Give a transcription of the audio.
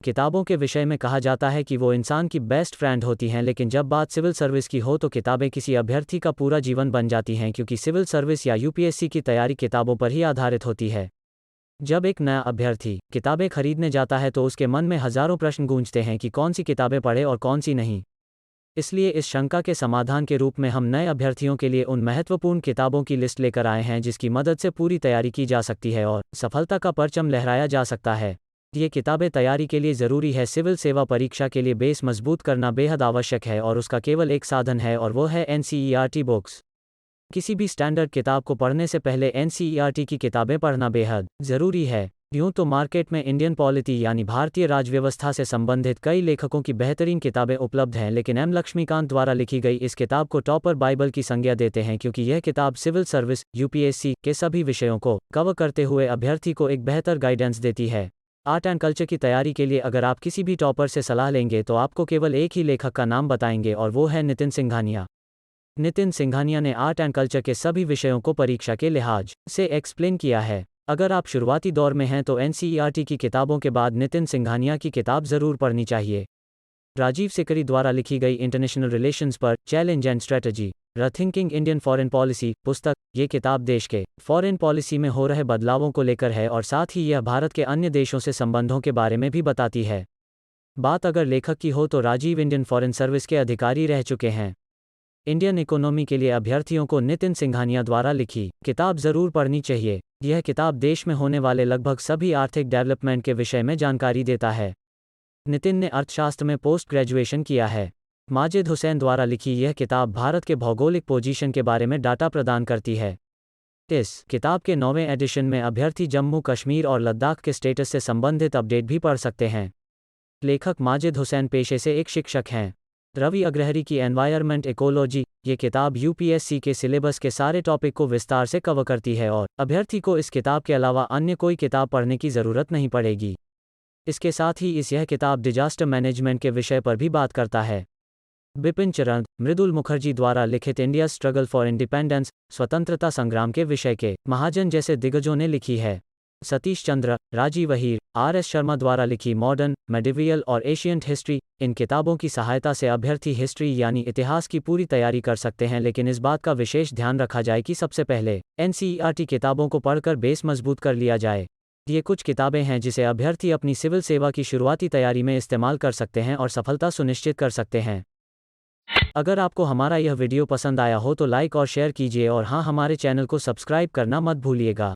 किताबों के विषय में कहा जाता है कि वो इंसान की बेस्ट फ्रेंड होती हैं, लेकिन जब बात सिविल सर्विस की हो तो किताबें किसी अभ्यर्थी का पूरा जीवन बन जाती हैं, क्योंकि सिविल सर्विस या यूपीएससी की तैयारी किताबों पर ही आधारित होती है। जब एक नया अभ्यर्थी किताबें खरीदने जाता है तो उसके मन में हजारों प्रश्न गूंजते हैं कि कौन सी किताबें पढ़े और कौन सी नहीं। इसलिए इस शंका के समाधान के रूप में हम नए अभ्यर्थियों के लिए उन महत्वपूर्ण किताबों की लिस्ट लेकर आए हैं जिसकी मदद से पूरी तैयारी की जा सकती है और सफलता का परचम लहराया जा सकता है। ये किताबें तैयारी के लिए ज़रूरी है। सिविल सेवा परीक्षा के लिए बेस मजबूत करना बेहद आवश्यक है और उसका केवल एक साधन है और वो है एनसीईआरटी बुक्स। किसी भी स्टैंडर्ड किताब को पढ़ने से पहले एनसीईआरटी की किताबें पढ़ना बेहद ज़रूरी है। यूँ तो मार्केट में इंडियन पॉलिटी यानी भारतीय राजव्यवस्था से संबंधित कई लेखकों की बेहतरीन किताबें उपलब्ध हैं, लेकिन एम लक्ष्मीकांत द्वारा लिखी गई इस किताब को टॉपर बाइबल की संज्ञा देते हैं, क्योंकि यह किताब सिविल सर्विस यूपीएससी के सभी विषयों को कवर करते हुए अभ्यर्थी को एक बेहतर गाइडेंस देती है। आर्ट एंड कल्चर की तैयारी के लिए अगर आप किसी भी टॉपर से सलाह लेंगे तो आपको केवल एक ही लेखक का नाम बताएंगे और वो है नितिन सिंघानिया। नितिन सिंघानिया ने आर्ट एंड कल्चर के सभी विषयों को परीक्षा के लिहाज से एक्सप्लेन किया है। अगर आप शुरुआती दौर में हैं तो एनसीईआरटी की किताबों के बाद नितिन सिंघानिया की किताब ज़रूर पढ़नी चाहिए। राजीव सिकरी द्वारा लिखी गई इंटरनेशनल रिलेशंस पर challenge and strategy rethinking Indian foreign policy पुस्तक, ये किताब देश के फॉरेन पॉलिसी में हो रहे बदलावों को लेकर है और साथ ही यह भारत के अन्य देशों से संबंधों के बारे में भी बताती है। बात अगर लेखक की हो तो राजीव इंडियन फॉरेन सर्विस के अधिकारी रह चुके हैं। इंडियन इकोनॉमी के लिए अभ्यर्थियों को नितिन सिंघानिया द्वारा लिखी किताब ज़रूर पढ़नी चाहिए। यह किताब देश में होने वाले लगभग सभी आर्थिक डेवलपमेंट के विषय में जानकारी देता है। नितिन ने अर्थशास्त्र में पोस्ट ग्रेजुएशन किया है। माजिद हुसैन द्वारा लिखी यह किताब भारत के भौगोलिक पोजीशन के बारे में डाटा प्रदान करती है। इस किताब के 9वें एडिशन में अभ्यर्थी जम्मू कश्मीर और लद्दाख के स्टेटस से संबंधित अपडेट भी पढ़ सकते हैं। लेखक माजिद हुसैन पेशे से एक शिक्षक हैं। रवि अग्रहरी की एनवायरमेंट इकोलॉजी, ये किताब यूपीएससी के सिलेबस के सारे टॉपिक को विस्तार से कवर करती है और अभ्यर्थी को इस किताब के अलावा अन्य कोई किताब पढ़ने की ज़रूरत नहीं पड़ेगी। इसके साथ ही यह किताब डिजास्टर मैनेजमेंट के विषय पर भी बात करता है। बिपिन चरण, मृदुल मुखर्जी द्वारा लिखित इंडिया स्ट्रगल फॉर इंडिपेंडेंस, स्वतंत्रता संग्राम के विषय के महाजन जैसे दिग्गजों ने लिखी है। सतीश चंद्र, राजीव अहीर, आर.एस. शर्मा द्वारा लिखी मॉडर्न, मेडिवियल और एशियंट हिस्ट्री, इन किताबों की सहायता से अभ्यर्थी हिस्ट्री यानी इतिहास की पूरी तैयारी कर सकते हैं, लेकिन इस बात का विशेष ध्यान रखा जाए कि सबसे पहले एनसीईआरटी किताबों को पढ़कर बेस मजबूत कर लिया जाए। ये कुछ किताबें हैं जिसे अभ्यर्थी अपनी सिविल सेवा की शुरुआती तैयारी में इस्तेमाल कर सकते हैं और सफलता सुनिश्चित कर सकते हैं। अगर आपको हमारा यह वीडियो पसंद आया हो तो लाइक और शेयर कीजिए और हाँ, हमारे चैनल को सब्सक्राइब करना मत भूलिएगा।